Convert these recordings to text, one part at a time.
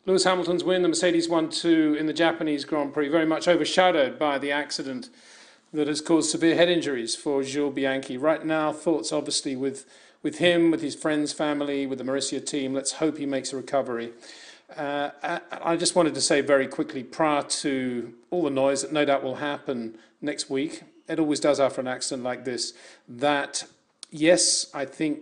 Lewis Hamilton's win, the Mercedes 1-2 in the Japanese Grand Prix, very much overshadowed by the accident that has caused severe head injuries for Jules Bianchi. Right now, thoughts obviously with him, with his friends, family, with the Marussia team. Let's hope he makes a recovery. I just wanted to say very quickly, prior to all the noise that no doubt will happen next week, it always does after an accident like this, that yes, I think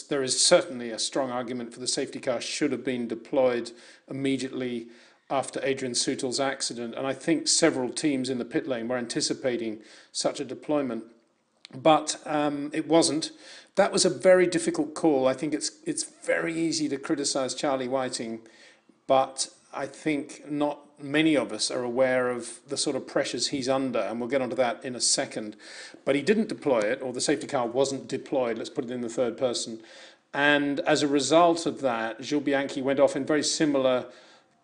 there is certainly a strong argument for the safety car should have been deployed immediately after Adrian Sutil's accident. And I think several teams in the pit lane were anticipating such a deployment. But it wasn't. That was a very difficult call. I think it's very easy to criticise Charlie Whiting, but I think not many of us are aware of the sort of pressures he's under, and we'll get onto that in a second. But he didn't deploy it, or the safety car wasn't deployed, let's put it in the third person. And as a result of that, Jules Bianchi went off in very similar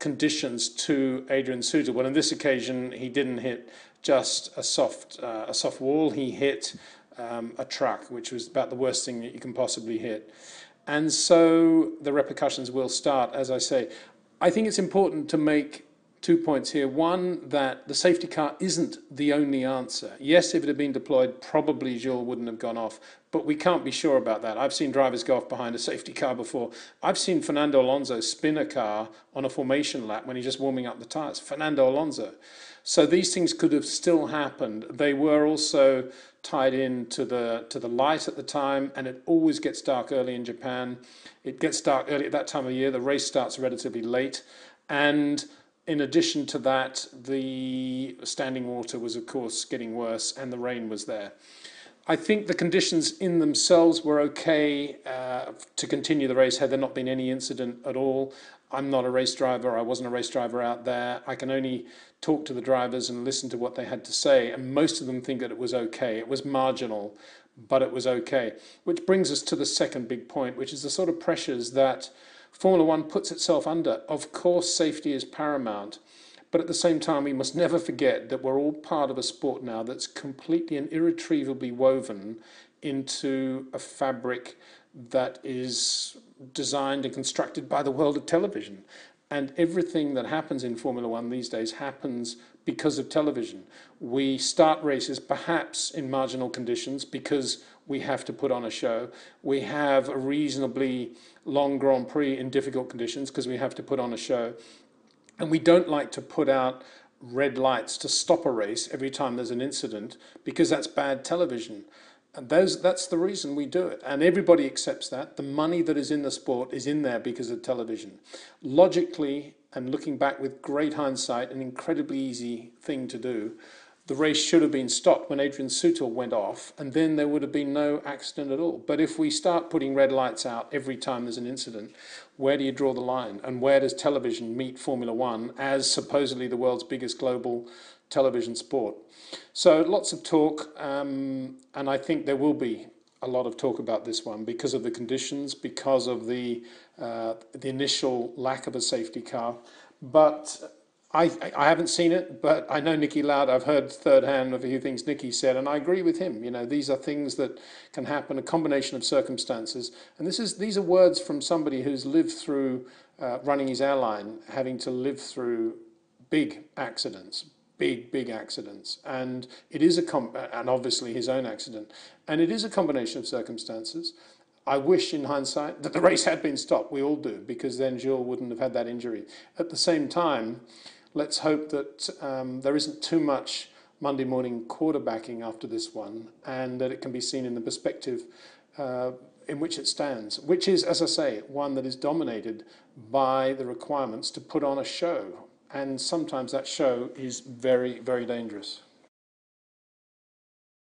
conditions to Adrian Sutil. Well, on this occasion, he didn't hit just a soft wall, he hit a truck, which was about the worst thing that you can possibly hit. And so the repercussions will start, as I say. I think it's important to make 2 points here. One, that the safety car isn't the only answer. Yes, if it had been deployed, probably Jules wouldn't have gone off, but we can't be sure about that. I've seen drivers go off behind a safety car before. I've seen Fernando Alonso spin a car on a formation lap when he's just warming up the tyres. Fernando Alonso. So these things could have still happened. They were also tied in to the light at the time, and it always gets dark early in Japan. It gets dark early at that time of year. The race starts relatively late, and in addition to that, the standing water was, of course, getting worse, and the rain was there. I think the conditions in themselves were okay to continue the race had there not been any incident at all. I'm not a race driver. I wasn't a race driver out there. I can only talk to the drivers and listen to what they had to say, and most of them think that it was okay. It was marginal, but it was okay. Which brings us to the second big point, which is the sort of pressures that Formula One puts itself under. Of course, safety is paramount, but at the same time, we must never forget that we're all part of a sport now that's completely and irretrievably woven into a fabric that is designed and constructed by the world of television. And everything that happens in Formula One these days happens because of television. We start races perhaps in marginal conditions because we have to put on a show. We have a reasonably long Grand Prix in difficult conditions because we have to put on a show. And we don't like to put out red lights to stop a race every time there's an incident because that's bad television. And that's the reason we do it. And everybody accepts that. The money that is in the sport is in there because of television. Logically, and looking back with great hindsight, an incredibly easy thing to do, the race should have been stopped when Adrian Sutil went off, and then there would have been no accident at all. But if we start putting red lights out every time there's an incident, where do you draw the line? And where does television meet Formula One as supposedly the world's biggest global television sport? So lots of talk, and I think there will be a lot of talk about this one because of the conditions, because of the initial lack of a safety car. But I haven't seen it, but I know Nicky Loud. I've heard third hand of a few things Nicky said, and I agree with him. You know, these are things that can happen, a combination of circumstances. And these are words from somebody who's lived through running his airline, having to live through big accidents, big accidents. And it is and obviously his own accident. And it is a combination of circumstances. I wish, in hindsight, that the race had been stopped. We all do, because then Jules wouldn't have had that injury. At the same time, let's hope that there isn't too much Monday morning quarterbacking after this one, and that it can be seen in the perspective in which it stands, which is, as I say, one that is dominated by the requirements to put on a show. And sometimes that show is very, very dangerous.